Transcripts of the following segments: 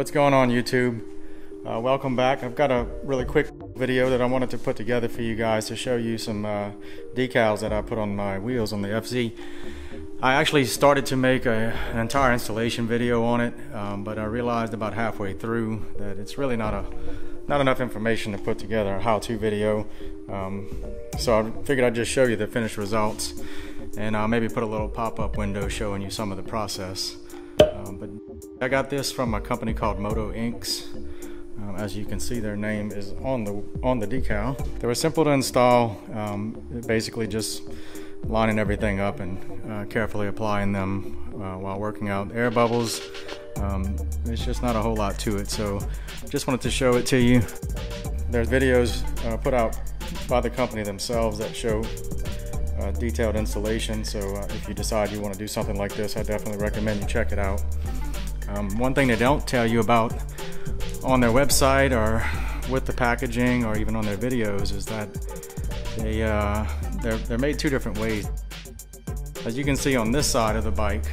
What's going on, YouTube? Welcome back. I've got a really quick video that I wanted to put together for you guys to show you some decals that I put on my wheels on the FZ. I actually started to make an entire installation video on it, but I realized about halfway through that it's really not enough information to put together a how-to video. So I figured I'd just show you the finished results and maybe put a little pop-up window showing you some of the process. But I got this from a company called Moto Inkz. As you can see, their name is on the decal. They were simple to install, basically just lining everything up and carefully applying them while working out air bubbles. It's just not a whole lot to it, so just wanted to show it to you. There's videos put out by the company themselves that show detailed installation, so if you decide you want to do something like this, I definitely recommend you check it out. One thing they don't tell you about on their website or with the packaging or even on their videos is that they're made two different ways. As you can see on this side of the bike,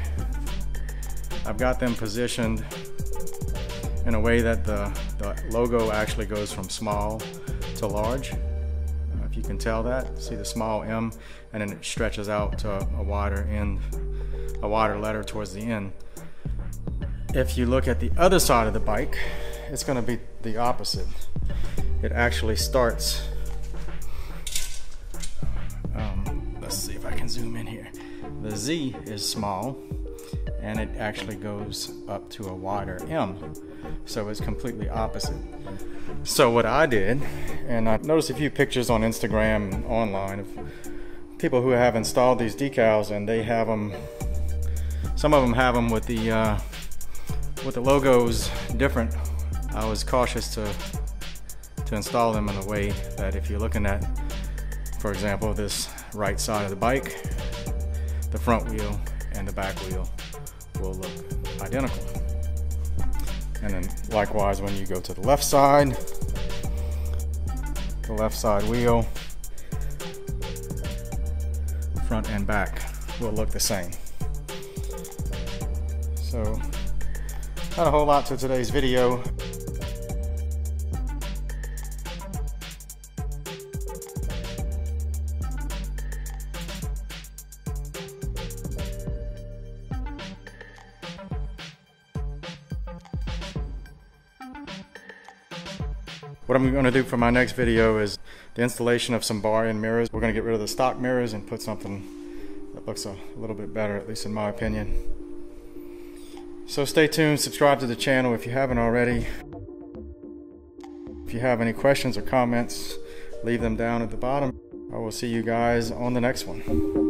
I've got them positioned in a way that the logo actually goes from small to large. If you can tell that, see the small M, and then it stretches out to a wider end, a wider letter towards the end. If you look at the other side of the bike, it's going to be the opposite. It actually starts, let's see if I can zoom in here. The Z is small and it actually goes up to a wider M. So it's completely opposite. So what I did, and I noticed a few pictures on Instagram and online of people who have installed these decals, and they have them, some of them have them with the logos different. I was cautious to install them in a way that if you're looking at, for example, this right side of the bike, the front wheel and the back wheel will look identical. And then likewise when you go to the left side wheel, front and back will look the same. So not a whole lot to today's video. What I'm going to do for my next video is the installation of some bar end mirrors. We're going to get rid of the stock mirrors and put something that looks a little bit better, at least in my opinion. So stay tuned, subscribe to the channel if you haven't already. If you have any questions or comments, leave them down at the bottom. I will see you guys on the next one.